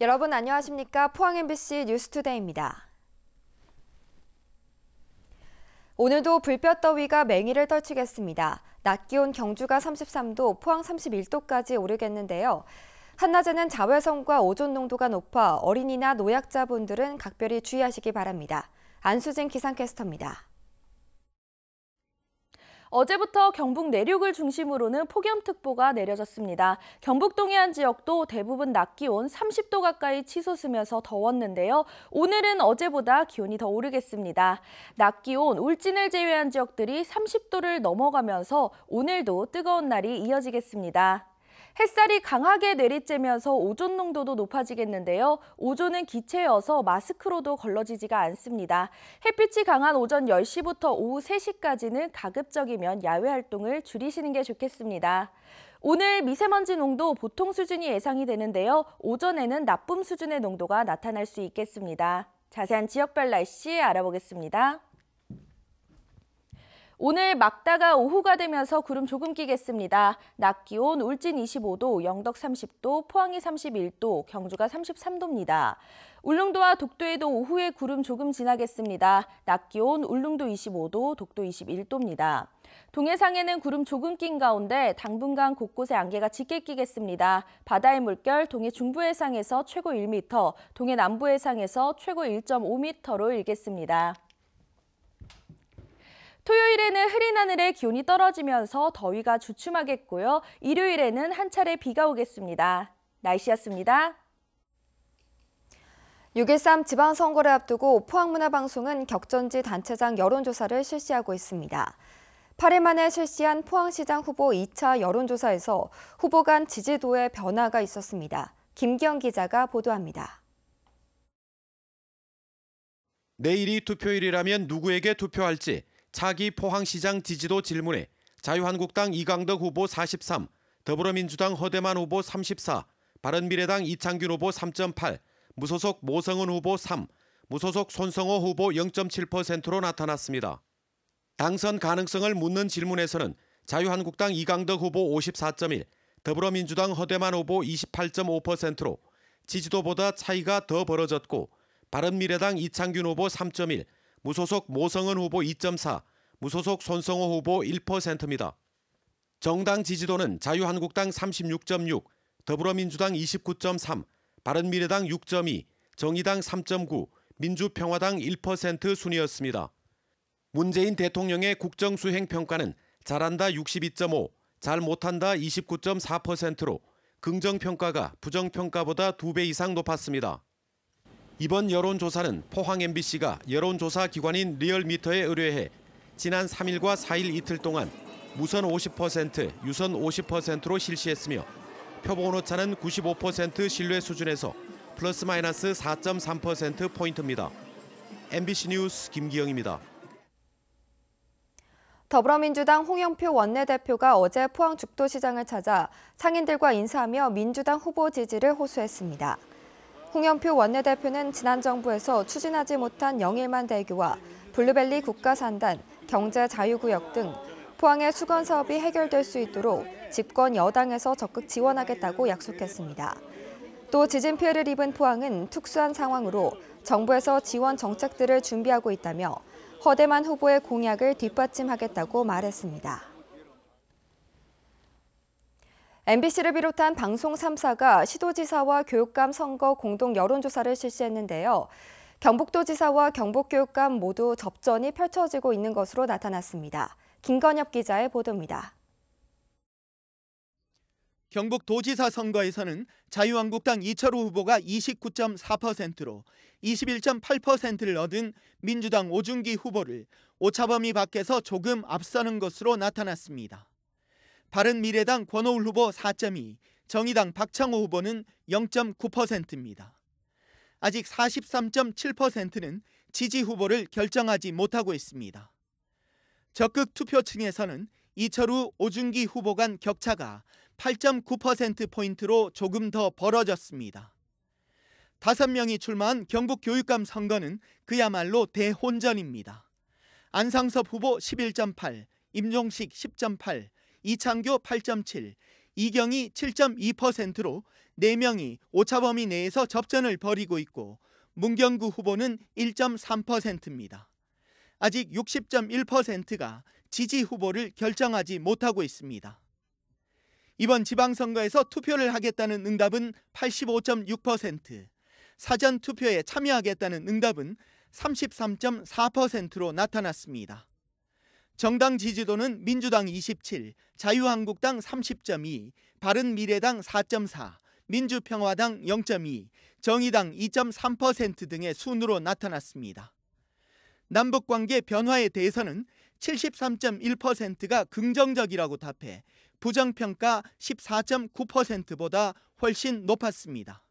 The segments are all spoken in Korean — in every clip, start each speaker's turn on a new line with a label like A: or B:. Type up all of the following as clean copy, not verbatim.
A: 여러분 안녕하십니까? 포항 MBC 뉴스투데이입니다. 오늘도 불볕더위가 맹위를 떨치겠습니다. 낮 기온 경주가 33도, 포항 31도까지 오르겠는데요. 한낮에는 자외선과 오존 농도가 높아 어린이나 노약자분들은 각별히 주의하시기 바랍니다. 안수진 기상캐스터입니다.
B: 어제부터 경북 내륙을 중심으로는 폭염특보가 내려졌습니다. 경북 동해안 지역도 대부분 낮 기온 30도 가까이 치솟으면서 더웠는데요. 오늘은 어제보다 기온이 더 오르겠습니다. 낮 기온 울진을 제외한 지역들이 30도를 넘어가면서 오늘도 뜨거운 날이 이어지겠습니다. 햇살이 강하게 내리쬐면서 오존 농도도 높아지겠는데요. 오존은 기체여서 마스크로도 걸러지지가 않습니다. 햇빛이 강한 오전 10시부터 오후 3시까지는 가급적이면 야외 활동을 줄이시는 게 좋겠습니다. 오늘 미세먼지 농도 보통 수준이 예상이 되는데요. 오전에는 나쁨 수준의 농도가 나타날 수 있겠습니다. 자세한 지역별 날씨 알아보겠습니다. 오늘 막다가 오후가 되면서 구름 조금 끼겠습니다. 낮 기온 울진 25도, 영덕 30도, 포항이 31도, 경주가 33도입니다. 울릉도와 독도에도 오후에 구름 조금 지나겠습니다. 낮 기온 울릉도 25도, 독도 21도입니다. 동해상에는 구름 조금 낀 가운데 당분간 곳곳에 안개가 짙게 끼겠습니다. 바다의 물결 동해 중부해상에서 최고 1m, 동해 남부해상에서 최고 1.5m로 일겠습니다. 토요일에는 흐린 하늘에 기온이 떨어지면서 더위가 주춤하겠고요. 일요일에는 한 차례 비가 오겠습니다. 날씨였습니다.
A: 6.13 지방선거를 앞두고 포항문화방송은 격전지 단체장 여론조사를 실시하고 있습니다. 8일 만에 실시한 포항시장 후보 2차 여론조사에서 후보 간 지지도의 변화가 있었습니다. 김기영 기자가 보도합니다.
C: 내일이 투표일이라면 누구에게 투표할지 차기 포항시장 지지도 질문에 자유한국당 이강덕 후보 43, 더불어민주당 허대만 후보 34, 바른미래당 이창균 후보 3.8, 무소속 모성은 후보 3, 무소속 손성호 후보 0.7%로 나타났습니다. 당선 가능성을 묻는 질문에서는 자유한국당 이강덕 후보 54.1, 더불어민주당 허대만 후보 28.5%로 지지도보다 차이가 더 벌어졌고 바른미래당 이창균 후보 3.1, 무소속 모성은 후보 2.4, 무소속 손성호 후보 1%입니다. 정당 지지도는 자유한국당 36.6, 더불어민주당 29.3, 바른미래당 6.2, 정의당 3.9, 민주평화당 1% 순이었습니다. 문재인 대통령의 국정수행평가는 잘한다 62.5, 잘 못한다 29.4%로 긍정평가가 부정평가보다 2배 이상 높았습니다. 이번 여론조사는 포항 MBC가 여론조사 기관인 리얼미터에 의뢰해 지난 3일과 4일 이틀 동안 무선 50%, 유선 50%로 실시했으며 표본 오차는 95% 신뢰 수준에서 플러스 마이너스 4.3%포인트입니다. MBC 뉴스 김기영입니다.
A: 더불어민주당 홍영표 원내대표가 어제 포항 죽도시장을 찾아 상인들과 인사하며 민주당 후보 지지를 호소했습니다. 홍영표 원내대표는 지난 정부에서 추진하지 못한 영일만 대교와 블루밸리 국가산단, 경제자유구역 등 포항의 수건 사업이 해결될 수 있도록 집권 여당에서 적극 지원하겠다고 약속했습니다. 또 지진 피해를 입은 포항은 특수한 상황으로 정부에서 지원 정책들을 준비하고 있다며 허대만 후보의 공약을 뒷받침하겠다고 말했습니다. MBC를 비롯한 방송 3사가 시도지사와 교육감 선거 공동 여론조사를 실시했는데요. 경북도지사와 경북교육감 모두 접전이 펼쳐지고 있는 것으로 나타났습니다. 김건엽 기자의 보도입니다.
D: 경북도지사 선거에서는 자유한국당 이철우 후보가 29.4%로 21.8%를 얻은 민주당 오준기 후보를 오차범위 밖에서 조금 앞서는 것으로 나타났습니다. 바른미래당 권오울 후보 4.2, 정의당 박창호 후보는 0.9%입니다. 아직 43.7%는 지지 후보를 결정하지 못하고 있습니다. 적극 투표층에서는 이철우, 오준기 후보 간 격차가 8.9%포인트로 조금 더 벌어졌습니다. 5명이 출마한 경북교육감 선거는 그야말로 대혼전입니다. 안상섭 후보 11.8, 임종식 10.8, 이창교 8.7, 이경이 7.2%로 4명이 오차범위 내에서 접전을 벌이고 있고 문경구 후보는 1.3%입니다. 아직 60.1%가 지지 후보를 결정하지 못하고 있습니다. 이번 지방선거에서 투표를 하겠다는 응답은 85.6%, 사전 투표에 참여하겠다는 응답은 33.4%로 나타났습니다. 정당 지지도는 민주당 27, 자유한국당 30.2, 바른미래당 4.4, 민주평화당 0.2, 정의당 2.3% 등의 순으로 나타났습니다. 남북관계 변화에 대해서는 73.1%가 긍정적이라고 답해 부정평가 14.9%보다 훨씬 높았습니다.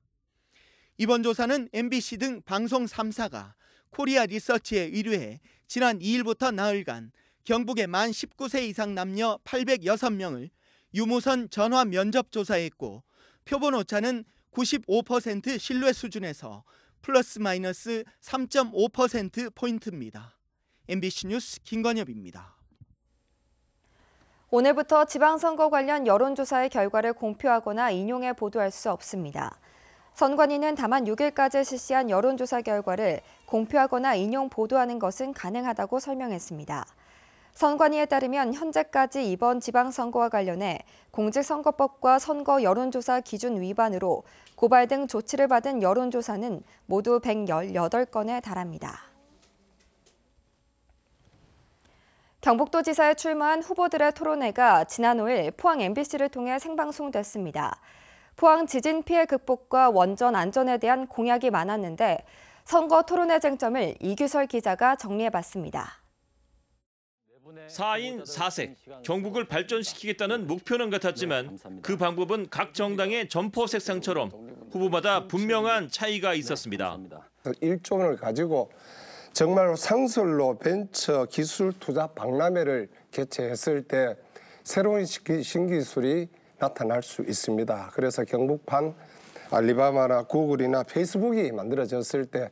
D: 이번 조사는 MBC 등 방송 3사가 코리아 리서치에 의뢰해 지난 2일부터 나흘간 경북의 만 19세 이상 남녀 806명을 유무선 전화 면접 조사했고 표본 오차는 95% 신뢰 수준에서 플러스 마이너스 3.5%포인트입니다. MBC 뉴스 김건엽입니다.
A: 오늘부터 지방선거 관련 여론조사의 결과를 공표하거나 인용해 보도할 수 없습니다. 선관위는 다만 6일까지 실시한 여론조사 결과를 공표하거나 인용 보도하는 것은 가능하다고 설명했습니다. 선관위에 따르면 현재까지 이번 지방선거와 관련해 공직선거법과 선거 여론조사 기준 위반으로 고발 등 조치를 받은 여론조사는 모두 118건에 달합니다. 경북도지사에 출마한 후보들의 토론회가 지난 5일 포항 MBC를 통해 생방송됐습니다. 포항 지진 피해 극복과 원전 안전에 대한 공약이 많았는데 선거 토론회 쟁점을 이규설 기자가 정리해봤습니다.
E: 4인 4색, 경북을 발전시키겠다는 목표는 같았지만 그 방법은 각 정당의 점포 색상처럼 후보마다 분명한 차이가 있었습니다.
F: 1조 원을 가지고 정말로 상설로 벤처 기술 투자 박람회를 개최했을 때 새로운 신기술이 나타날 수 있습니다. 그래서 경북판 알리바바나 구글이나 페이스북이 만들어졌을 때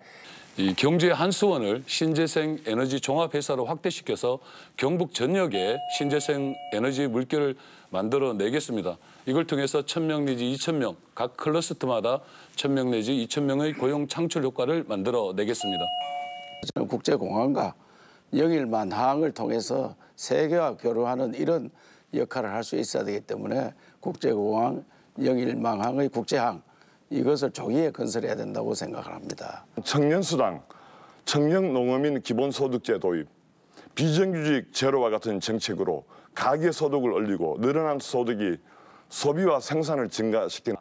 G: 이 경제 한수원을 신재생 에너지 종합회사로 확대시켜서 경북 전역에 신재생 에너지 물결을 만들어내겠습니다. 이걸 통해서 1,000명 내지 2,000명, 각 클러스터마다 1,000명 내지 2,000명의 고용 창출 효과를 만들어내겠습니다.
H: 저는 국제공항과 영일만 항을 통해서 세계와 교류하는 이런 역할을 할 수 있어야 되기 때문에 국제공항, 영일망항의 국제항, 이것을 조기에 건설해야 된다고 생각을 합니다.
I: 청년수당, 청년농어민 기본소득제 도입, 비정규직 제로와 같은 정책으로 가계소득을 올리고 늘어난 소득이 소비와 생산을 증가시키는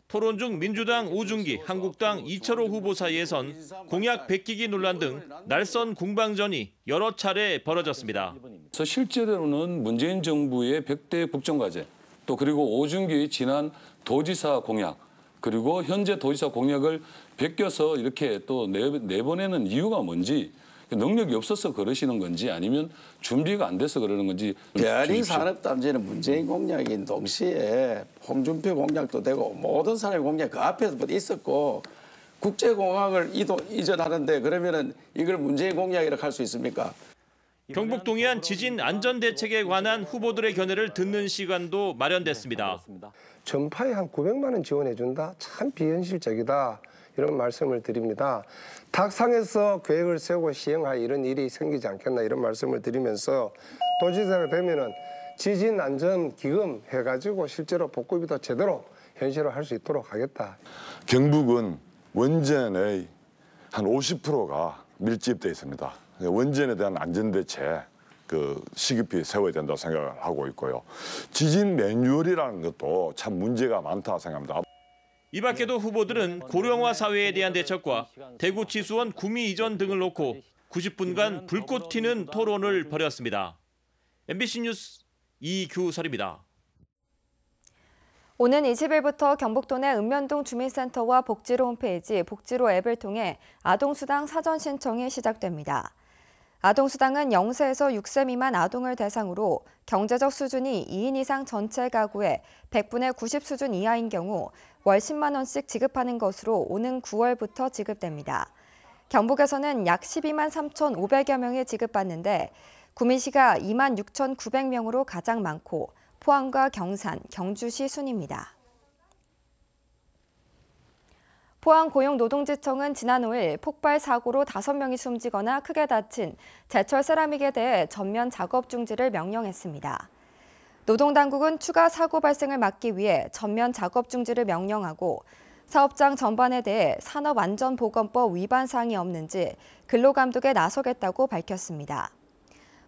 E: 토론 중 민주당 오준기, 한국당 이철호 후보 사이에선 공약 베끼기 논란 등 날선 공방전이 여러 차례 벌어졌습니다.
G: 그래서 실제로는 문재인 정부의 100대 국정과제, 또 그리고 오준기의 지난 도지사 공약, 그리고 현재 도지사 공약을 베껴서 이렇게 또 내보내는 이유가 뭔지, 능력이 없어서 그러시는 건지 아니면 준비가 안 돼서 그러는 건지.
H: 베어링 산업단지는 문재인 공약인 동시에 홍준표 공약도 되고 모든 사람의 공약 그 앞에서부터 있었고 국제공항을 이전하는데 그러면은 이걸 문재인 공약이라고 할 수 있습니까?
E: 경북 동해안 지진 안전 대책에 관한 후보들의 견해를 듣는 시간도 마련됐습니다.
F: 전파에 한 900만 원 지원해준다? 참 비현실적이다. 이런 말씀을 드립니다. 탁상에서 계획을 세우고 시행할 이런 일이 생기지 않겠나 이런 말씀을 드리면서 도지사가 되면은 지진안전기금 해가지고 실제로 복구비 더 제대로 현실화할 수 있도록 하겠다.
I: 경북은 원전의 한 50%가 밀집되어 있습니다. 원전에 대한 안전대책 시급히 세워야 된다고 생각을 하고 있고요. 지진 매뉴얼이라는 것도 참 문제가 많다 생각합니다.
E: 이 밖에도 후보들은 고령화 사회에 대한 대책과 대구 치수원 구미 이전 등을 놓고 90분간 불꽃 튀는 토론을 벌였습니다. MBC 뉴스 이규설입니다.
A: 오는 20일부터 경북도 내 읍면동 주민센터와 복지로 홈페이지, 복지로 앱을 통해 아동수당 사전 신청이 시작됩니다. 아동수당은 0세에서 6세 미만 아동을 대상으로 경제적 수준이 2인 이상 전체 가구의 100분의 90 수준 이하인 경우 월 10만 원씩 지급하는 것으로 오는 9월부터 지급됩니다. 경북에서는 약 12만 3,500여 명이 지급받는데 구미시가 2만 6,900명으로 가장 많고 포항과 경산, 경주시 순입니다. 포항고용노동지청은 지난 5일 폭발 사고로 5명이 숨지거나 크게 다친 제철 세라믹에 대해 전면 작업 중지를 명령했습니다. 노동당국은 추가 사고 발생을 막기 위해 전면 작업 중지를 명령하고 사업장 전반에 대해 산업안전보건법 위반 사항이 없는지 근로감독에 나서겠다고 밝혔습니다.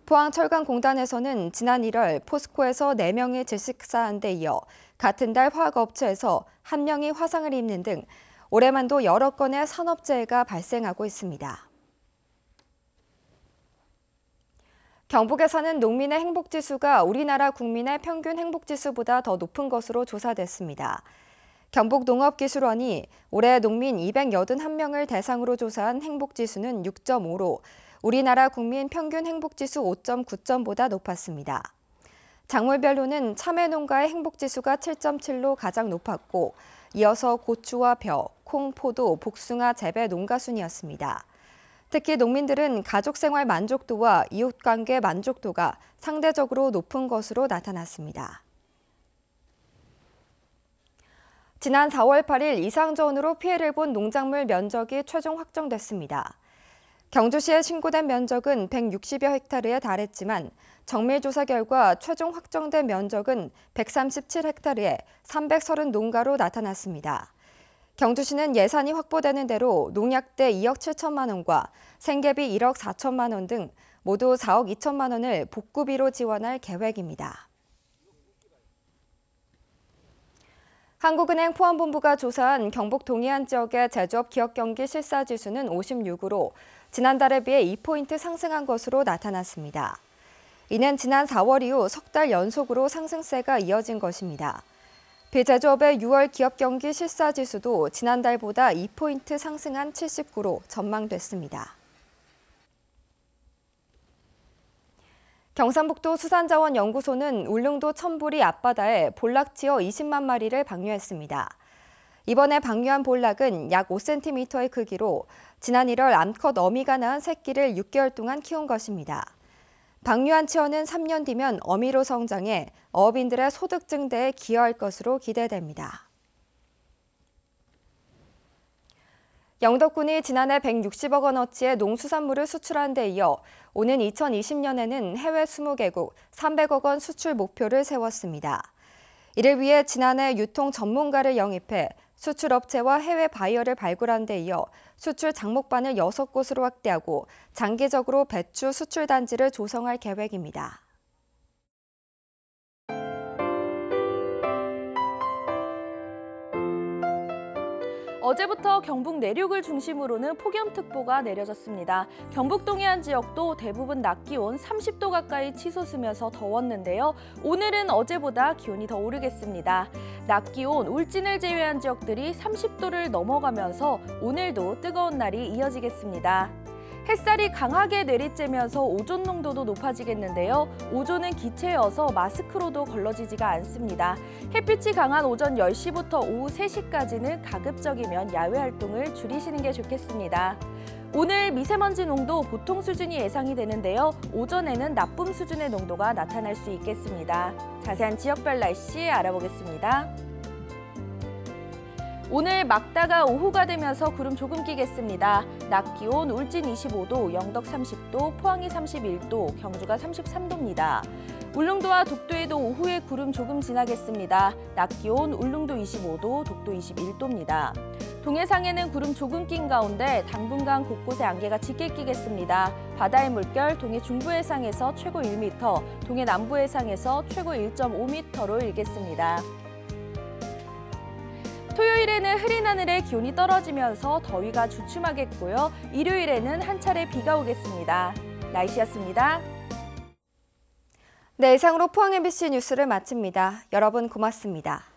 A: 포항철강공단에서는 지난 1월 포스코에서 4명이 질식사한 데 이어 같은 달 화학업체에서 1명이 화상을 입는 등 올해만도 여러 건의 산업재해가 발생하고 있습니다. 경북에 사는 농민의 행복지수가 우리나라 국민의 평균 행복지수보다 더 높은 것으로 조사됐습니다. 경북농업기술원이 올해 농민 281명을 대상으로 조사한 행복지수는 6.5로 우리나라 국민 평균 행복지수 5.9점보다 높았습니다. 작물별로는 참외농가의 행복지수가 7.7로 가장 높았고 이어서 고추와 벼, 콩, 포도, 복숭아 재배 농가 순이었습니다. 특히 농민들은 가족생활 만족도와 이웃관계 만족도가 상대적으로 높은 것으로 나타났습니다. 지난 4월 8일 이상저온으로 피해를 본 농작물 면적이 최종 확정됐습니다. 경주시에 신고된 면적은 160여 헥타르에 달했지만 정밀조사 결과 최종 확정된 면적은 137헥타르에 330농가로 나타났습니다. 경주시는 예산이 확보되는 대로 농약대 2억 7천만 원과 생계비 1억 4천만 원 등 모두 4억 2천만 원을 복구비로 지원할 계획입니다. 한국은행 포항본부가 조사한 경북 동해안 지역의 제조업 기업 경기 실사지수는 56으로 지난달에 비해 2포인트 상승한 것으로 나타났습니다. 이는 지난 4월 이후 석 달 연속으로 상승세가 이어진 것입니다. 비제조업의 6월 기업 경기 실사지수도 지난달보다 2포인트 상승한 79로 전망됐습니다. 경상북도 수산자원연구소는 울릉도 천부리 앞바다에 볼락지어 20만 마리를 방류했습니다. 이번에 방류한 볼락은 약 5cm의 크기로 지난 1월 암컷 어미가 낳은 새끼를 6개월 동안 키운 것입니다. 방류한 치어는 3년 뒤면 어미로 성장해 어업인들의 소득 증대에 기여할 것으로 기대됩니다. 영덕군이 지난해 160억 원어치의 농수산물을 수출한 데 이어 오는 2020년에는 해외 20개국 300억 원 수출 목표를 세웠습니다. 이를 위해 지난해 유통 전문가를 영입해 수출업체와 해외 바이어를 발굴한 데 이어 수출 장목반을 6곳으로 확대하고 장기적으로 배추 수출 단지를 조성할 계획입니다.
B: 어제부터 경북 내륙을 중심으로는 폭염특보가 내려졌습니다. 경북 동해안 지역도 대부분 낮 기온 30도 가까이 치솟으면서 더웠는데요. 오늘은 어제보다 기온이 더 오르겠습니다. 낮 기온 울진을 제외한 지역들이 30도를 넘어가면서 오늘도 뜨거운 날이 이어지겠습니다. 햇살이 강하게 내리쬐면서 오존 농도도 높아지겠는데요. 오존은 기체여서 마스크로도 걸러지지가 않습니다. 햇빛이 강한 오전 10시부터 오후 3시까지는 가급적이면 야외 활동을 줄이시는 게 좋겠습니다. 오늘 미세먼지 농도 보통 수준이 예상이 되는데요. 오전에는 나쁨 수준의 농도가 나타날 수 있겠습니다. 자세한 지역별 날씨 알아보겠습니다. 오늘 막다가 오후가 되면서 구름 조금 끼겠습니다. 낮 기온 울진 25도, 영덕 30도, 포항이 31도, 경주가 33도입니다. 울릉도와 독도에도 오후에 구름 조금 지나겠습니다. 낮 기온 울릉도 25도, 독도 21도입니다. 동해상에는 구름 조금 낀 가운데 당분간 곳곳에 안개가 짙게 끼겠습니다. 바다의 물결 동해 중부해상에서 최고 1m, 동해 남부해상에서 최고 1.5m로 일겠습니다. 토요일에는 흐린 하늘에 기온이 떨어지면서 더위가 주춤하겠고요. 일요일에는 한 차례 비가 오겠습니다. 날씨였습니다.
A: 네, 이상으로 포항 MBC 뉴스를 마칩니다. 여러분 고맙습니다.